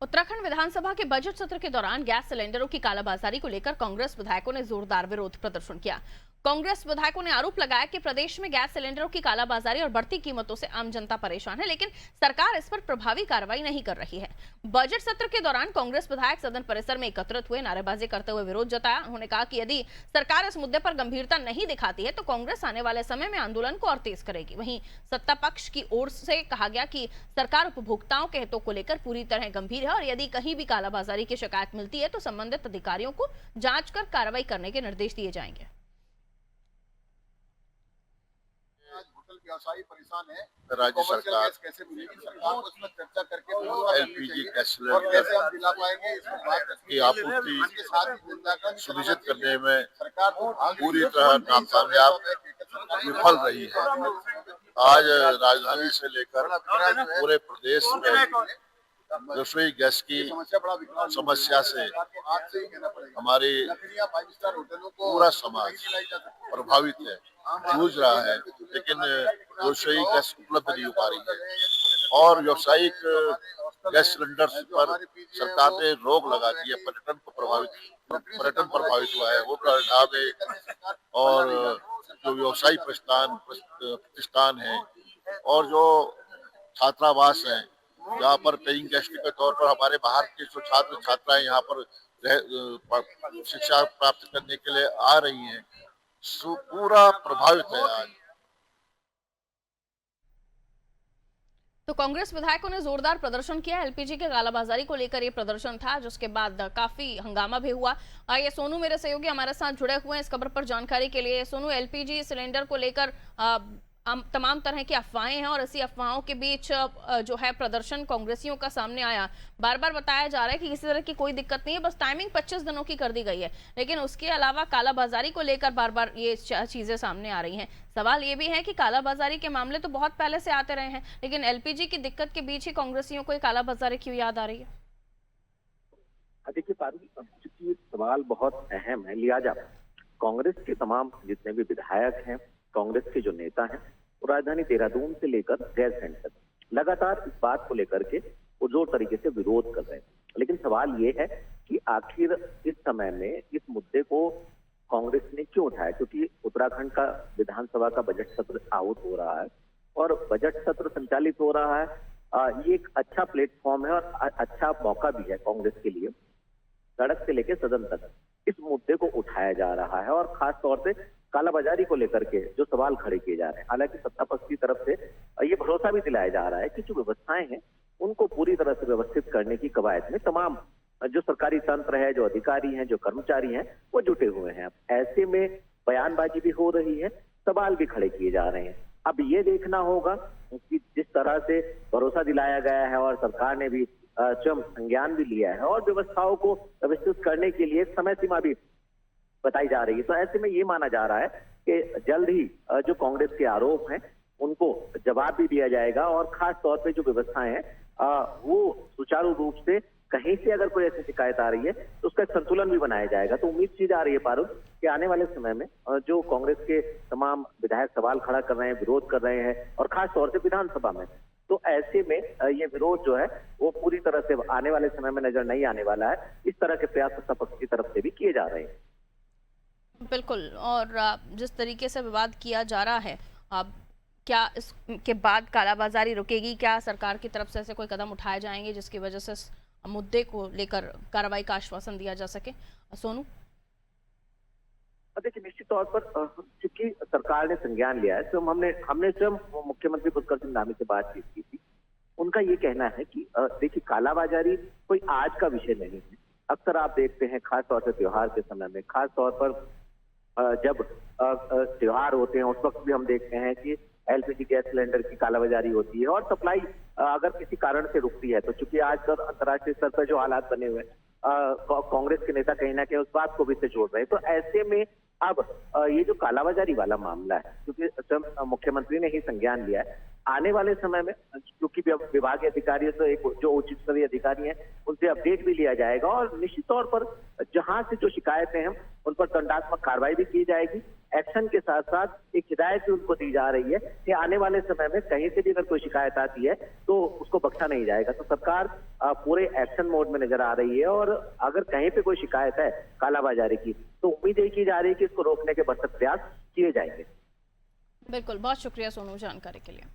उत्तराखंड विधानसभा के बजट सत्र के दौरान गैस सिलेंडरों की कालाबाजारी को लेकर कांग्रेस विधायकों ने जोरदार विरोध प्रदर्शन किया। कांग्रेस विधायकों ने आरोप लगाया कि प्रदेश में गैस सिलेंडरों की कालाबाजारी और बढ़ती कीमतों से आम जनता परेशान है, लेकिन सरकार इस पर प्रभावी कार्रवाई नहीं कर रही है। बजट सत्र के दौरान कांग्रेस विधायक सदन परिसर में एकत्रित हुए, नारेबाजी करते हुए विरोध जताया। उन्होंने कहा कि यदि सरकार इस मुद्दे पर गंभीरता नहीं दिखाती है तो कांग्रेस आने वाले समय में आंदोलन को और तेज करेगी। वहीं सत्ता पक्ष की ओर से कहा गया कि सरकार उपभोक्ताओं के हितों को लेकर पूरी तरह गंभीर है और यदि कहीं भी कालाबाजारी की शिकायत मिलती है तो संबंधित अधिकारियों को जांच कर कार्रवाई करने के निर्देश दिए जाएंगे। होटल व्यवसायी परेशान है। राज्य सरकार कैसे मिलेगी, सरकार को इसमें चर्चा करके एलपीजी गैस और कैसे सिलेंडर हम दिला पाएंगे इस पर बात की आपूर्ति इसके साथ ही जनता का सुनिश्चित करने में सरकार को पूरी तरह नाकामयाब विफल रही है। आज राजधानी से लेकर पूरे प्रदेश में रसोई गैस की समस्या से हमारी पूरा समाज प्रभावित है, जूझ रहा है, लेकिन रसोई गैस उपलब्ध नहीं हो पा रही है और व्यावसायिक गैस सिलेंडर पर सरकार ने रोक लगा दी है। पर्यटन प्रभावित हुआ है, होटल, ढाबे और जो व्यवसायिक प्रतिष्ठान है और जो छात्रावास हैं, यहाँ पर पेइंग गेस्ट के तौर पर हमारे बाहर के जो छात्र छात्राएं यहाँ पर शिक्षा प्राप्त करने के लिए आ रही हैं, पूरा प्रभावित है आज। तो कांग्रेस विधायकों ने जोरदार प्रदर्शन किया। एलपीजी के कालाबाजारी को लेकर ये प्रदर्शन था, जिसके बाद काफी हंगामा भी हुआ। ये सोनू मेरे सहयोगी हमारे साथ जुड़े हुए हैं इस खबर पर जानकारी के लिए। सोनू, एलपीजी सिलेंडर को लेकर तमाम तरह की अफवाहें हैं और इसी अफवाहों के बीच जो है प्रदर्शन कांग्रेसियों का सामने आया। बार बार बताया जा रहा है कि किसी तरह की कोई दिक्कत नहीं है, बस टाइमिंग 25 दिनों की कर दी गई है, लेकिन उसके अलावा कालाबाजारी को लेकर बार बार ये चीजें सामने आ रही हैं। सवाल ये भी है कि कालाबाजारी के मामले तो बहुत पहले से आते रहे हैं, लेकिन एलपीजी की दिक्कत के बीच ही कांग्रेसियों को कालाबाजारी क्यों याद आ रही है? देखिए पारुल, चूंकि सवाल बहुत अहम है, लिहाजा कांग्रेस के तमाम जितने भी विधायक हैं, कांग्रेस के जो नेता हैं, वो राजधानी देहरादून से लेकर गैस सेंटर लगातार इस बात को लेकर के पुरजोर तरीके से विरोध कर रहे हैं। लेकिन सवाल ये है कि आखिर इस समय में इस मुद्दे को कांग्रेस ने क्यों उठाया, क्योंकि उत्तराखंड का विधानसभा का बजट सत्र आहूत हो रहा है और बजट सत्र संचालित हो रहा है। ये एक अच्छा प्लेटफॉर्म है और अच्छा मौका भी है कांग्रेस के लिए। सड़क से लेकर सदन तक इस मुद्दे को उठाया जा रहा है और खास तौर से कालाबाजारी को लेकर के जो सवाल खड़े किए जा रहे हैं। हालांकि सत्ता पक्ष की तरफ से ये भरोसा भी दिलाया जा रहा है कि जो व्यवस्थाएं हैं उनको पूरी तरह से व्यवस्थित करने की कवायद में तमाम जो सरकारी तंत्र है, जो अधिकारी हैं, जो कर्मचारी हैं, वो जुटे हुए हैं। ऐसे में बयानबाजी भी हो रही है, सवाल भी खड़े किए जा रहे हैं। अब ये देखना होगा कि जिस तरह से भरोसा दिलाया गया है और सरकार ने भी स्वयं संज्ञान भी लिया है और व्यवस्थाओं को व्यवस्थित करने के लिए समय सीमा भी बताई जा रही है, तो ऐसे में ये माना जा रहा है कि जल्द ही जो कांग्रेस के आरोप हैं उनको जवाब भी दिया जाएगा और खास तौर पे जो व्यवस्थाएं हैं वो सुचारू रूप से, कहीं से अगर कोई ऐसी शिकायत आ रही है तो उसका संतुलन भी बनाया जाएगा। तो उम्मीद की जा रही है पारुल कि आने वाले समय में जो कांग्रेस के तमाम विधायक सवाल खड़ा कर रहे हैं, विरोध कर रहे हैं और खास तौर से विधानसभा में, तो ऐसे में ये विरोध जो है वो पूरी तरह से आने वाले समय में नजर नहीं आने वाला है। इस तरह के प्रयास सत्ता पक्ष की तरफ से भी किए जा रहे हैं। बिल्कुल, और जिस तरीके से विवाद किया जा रहा है, क्या इसके बाद कालाबाजारी रुकेगी? क्या सरकार की तरफ से ऐसे कोई कदम उठाए जाएंगे जिसकी वजह से इस मुद्दे को लेकर कार्रवाई का आश्वासन दिया जा सके? सोनू, देखिए निश्चित तौर पर चूंकि सरकार ने संज्ञान लिया है, तो हमने स्वयं मुख्यमंत्री पुष्कर सिंह धामी से बातचीत की थी। उनका ये कहना है कि देखिए कालाबाजारी कोई आज का विषय नहीं है। अक्सर आप देखते हैं खास तौर से त्योहार के समय में, खास तौर पर जब त्योहार होते हैं उस वक्त भी हम देखते हैं कि एलपीजी गैस सिलेंडर की कालाबाजारी होती है और सप्लाई अगर किसी कारण से रुकती है, तो चूंकि आजकल अंतर्राष्ट्रीय स्तर पर जो हालात बने हुए हैं, कांग्रेस के नेता कहीं ना कहीं उस बात को भी से जोड़ रहे हैं। तो ऐसे में अब ये जो कालाबाजारी वाला मामला है, क्योंकि स्वयं मुख्यमंत्री ने ही संज्ञान लिया है, आने वाले समय में क्योंकि विभागीय अधिकारियों से एक जो उच्च स्तरीय अधिकारी हैं उनसे अपडेट भी लिया जाएगा और निश्चित तौर पर जहां से जो शिकायतें हैं उन पर दंडात्मक कार्रवाई भी की जाएगी। एक्शन के साथ साथ एक हिदायत भी उनको दी जा रही है कि आने वाले समय में कहीं से भी अगर कोई शिकायत आती है तो उसको बख्शा नहीं जाएगा। तो सरकार पूरे एक्शन मोड में नजर आ रही है और अगर कहीं पे कोई शिकायत है कालाबाजारी की तो उम्मीद यही की जा रही है कि इसको रोकने के भरसक प्रयास किए जाएंगे। बिल्कुल, बहुत शुक्रिया सोनू जानकारी के लिए।